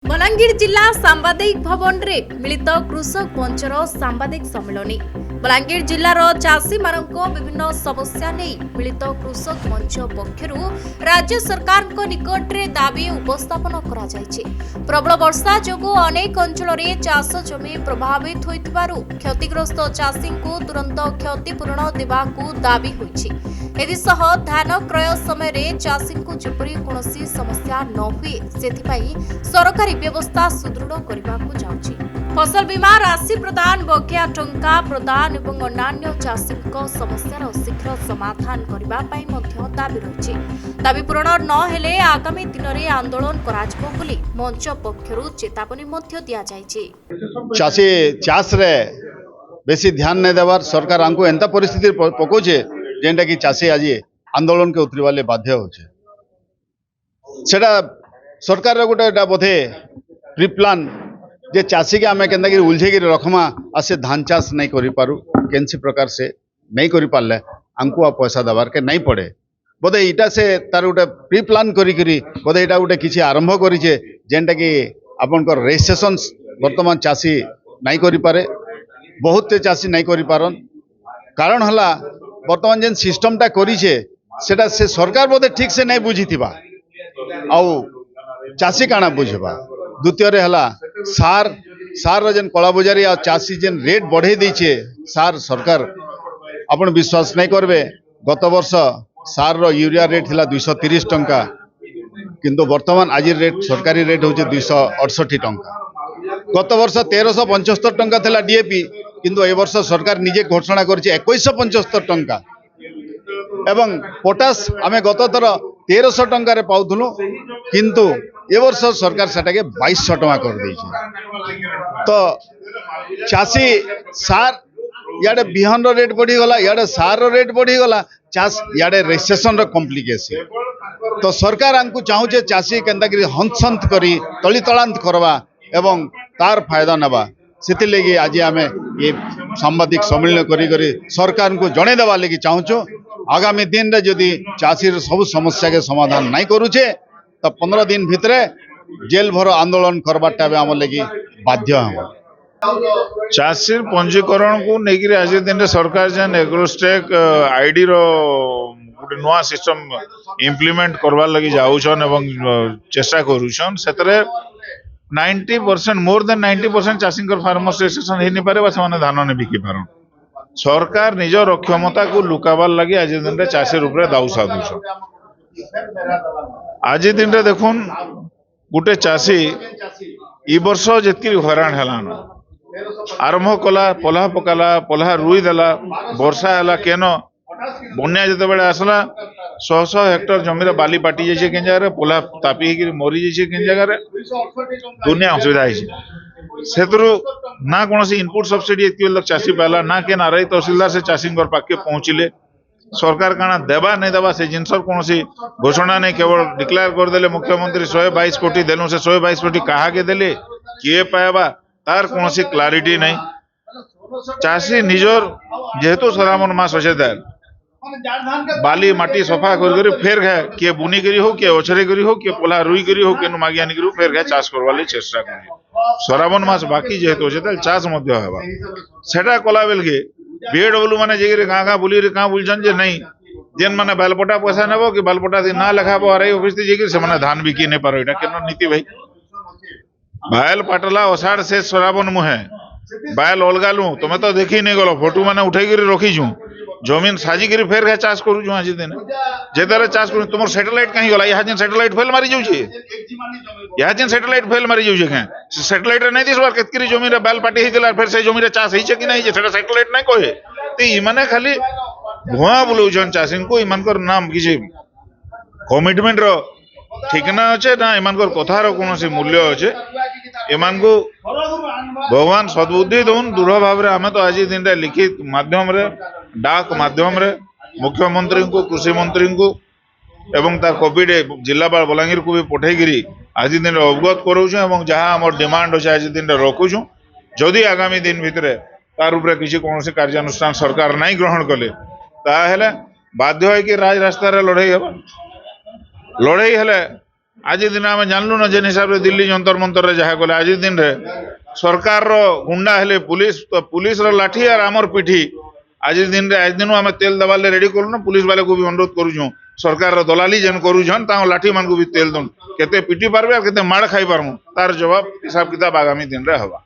बलांगीर जिला सांबादिक भवन रे मिलित कृषक मंचर सांबादिक सम्मेलन। बलांगीर जिलार चाषी मानक विभिन्न समस्या नहीं मिलित कृषक मंच पक्षर राज्य सरकार निकट में दाबी उपस्थापन करा जायछि। प्रबल वर्षा जोगु अनेक अंचल में चाष जमी प्रभावित होइथिबारु क्षतिग्रस्त चाषी को तुरंत क्षतिपूरण देबाकू दाबी होइछि। एदिसह धान क्रय समय रे चाषी को जेपरि कोनोसी समस्या न हुए सेथिपाई सरकारी व्यवस्था सुदृढ़ करबाकू जाउछि। फसल बीमा राशि प्रदान बकेया टंका प्रदान एवं अन्य चाषी समस्यार शीघ्र समाधान करबा पाई मध्य दाबी रहिछि। दाबी पूरण न हेले आगामी दिन में आंदोलन कराजिबो बोली मंच पक्षरु चेतावनी मध्य दिया जायछि। चाषी चाष रे बेसी ध्यान नहीं देवार सरकार आमको एंता परिस्थिति पकोचे जेंटा कि चाषी आज आंदोलन के उतरवा बाध्य होचे। सेटा सरकार रे गोटे बोधे प्री प्लान जे चाषी के आमे केंदा कि उलझे गिर रखमा आसे धान चाष नहीं करि पारु केनसी प्रकार से नहीं करि पारले आमको आ पैसा दबार के नहीं पड़े बोधे इटा से तार गोटे प्री प्लान करी बोधे इटा गोटे किसी आरंभ करिचे जेंटा कि आपनकर रजिस्ट्रेशन वर्तमान चाषी नहीं करि पारे बहुत चाषी नहीं करि पारन कारण हला वर्तमान जेन सिस्टमटा करिचे सेटा से सरकार बोधे ठीक से नहीं बुझीथिबा आउ चाषी काना बुझबा। द्वितीय रे हला सार जेन कला बजारी आ चाषी जेन रेट बढ़े दीचे सार सरकार अपन विश्वास नहीं करबे गत वर्ष सार रो यूरिया रेट थिला 230 टंका किंतु वर्तमान आज रेट सरकारी रेट होचे 268 टंका। गत वर्ष 1375 टंका थिला डीएपी किंतु ए वर्ष सरकार निजे घोषणा करछि 2175 टंका एवं पोटास आमे गत थर 1300 टंका रे पाउथुनु किंतु ए वर्ष सरकार सेटा के 2200 टंका कर देछि। तो चाषी सार याडे बिहन रो रेट बढ़ी गला याडे सार रो रेट बढ़ी गला चाष याडे रजिस्ट्रेशन रो कॉम्प्लिकेशन। तो सरकार हमको चाहूचे चाषी केंदा कि हंसंत करी तली तलांत करवा एवं तार फायदा नबा सेति लगी आज आमे ये सांबादिक सम्मेलन करी सरकार को जणे देवा लगी चाहूचु। आगामी दिन रे जदि चाषी सब समस्या के समाधान नहीं करूचे तो 15 दिन भितरे जेल भर आंदोलन करवाटा आम लगी बाध्य हम। चाषी पंजीकरण को लेकिन आज दिन सरकार जेन एग्रोस्टेक आईडी रो गोटे नुआ सिस्टम इम्प्लीमेंट करवार लगी जाऊन एवं चेष्टा करूछन सेतरे 90% मोर देन 90% चाषी फार्मर रजिस्ट्रेशन हो नहीं पारे से धान नहीं बिकी पार सरकार निजर क्षमता को लुकाबार लगी आज दिन रे चाषी रूप में दाऊ साधुछ। आज दिन रे देखुन गोटे चाषी ई वर्ष जितकी हैरान हेलान आरंभ कला पल्हा पकाला पल्हा रुई देला वर्षा है केन बन्या जिते बड़े आसला 100 हेक्टर जमी बाली पाटी जाइए केन जगह पल्हा तापी मरी जाइए केन जगह दुनिया असुविधा है ना कौन इनपुट सब्सिडी एत चाषी पाला ना के नाराई तहसीलदार से चाषी पाखे पहुँचले सरकार काना देवा नहीं देवा से जिनस कौन घोषणा नहीं केवल डिक्लेयर करदे मुख्यमंत्री 122 कोटी देलु से 122 कोटी कहा के देले किए पाएबा तार कौन क्लारिटी नहीं। चाषी निजर जेहेतु सरामन मास अच्छे दार बाली माटी सफा कर फेर घाए किए बुनी करी हो किए ओछरे करी हो किए पोला रुई करी हो किए मागी आनी करी फेर घाए चाष करवा चेष्टा कर सराबन मास बाकी जेहेतु अच्छे चाष सेटा कला बेल के बीएडब्ल्यू माने जे गाँ गाँ बुली गाँ बुलछन जे नहीं जेन माने बालपटा पैसा नेबो कि बालपटा दिन ना लेखाबो आरई ऑफिस जे से माने धान बिकी नहीं पारो एटा केन नीति भाई बायल पाटला अषाढ़ से सराबन मुहे बायल अलगालु तुम तो देखी नहीं गलो फोटो माने उठाई रखी जमीन साजिक फेर घाए चाष करूँ आज दिन जेदारे चाष कर तुम सैटेलाइट कहीं गला यहाँ सैटेलाइट फेल मारी जाऊे यहाँ सैटेलाइट फेल मारी जाऊे क्या सैटेलाइट नहीं दिसबार केतकी जमीन बाल पाटी होता फिर से जमीन चाष हो कि नहीं सैटेलाइट नहीं कहे तो इमाने खाली भुआ बुलाऊन चाषी को इमानकर नाम किसी कमिटमेंट रो ठिकना अच्छे ना इमानकर कथार कौन मूल्य अच्छे एमान को भगवान सद्बुद्धि दौन दृढ़ भाव आम तो आज दिन लिखित माध्यम रे डाक माध्यम रे मुख्यमंत्री को कृषि मंत्री को एवं तार कॉपी जिलापाल बलांगीर को भी पठेगिरी आज दिन अवगत करों जहाँ आम डिमांड अच्छे आज दिन रखुचु जदि आगामी दिन भितर तार उपरे किसी कौन कार्यानुष्ठान सरकार नहीं ग्रहण कले ताहेले बाध्य है कि राज रास्तार लड़ाई हे लड़ाई हेले आज दिन आम जानलु न जेन हिसाब से दिल्ली जंतर मंतर जहाँ गले आज दिन रे सरकार रो गुंडा हेले पुलिस तो पुलिस रो लाठी और आमर पिठी आज दिन रे आज दिन आम तेल दबार रेडी करूँ पुलिस वाले को भी अनुरोध करूँ सरकार रो दलाली जेन करूछन ता लाठी मान को भी तेल दन केते पिटी पारबे और केते मार खाई पारमु तार जवाब हिसाब किताब आगामी दिन रे हवा।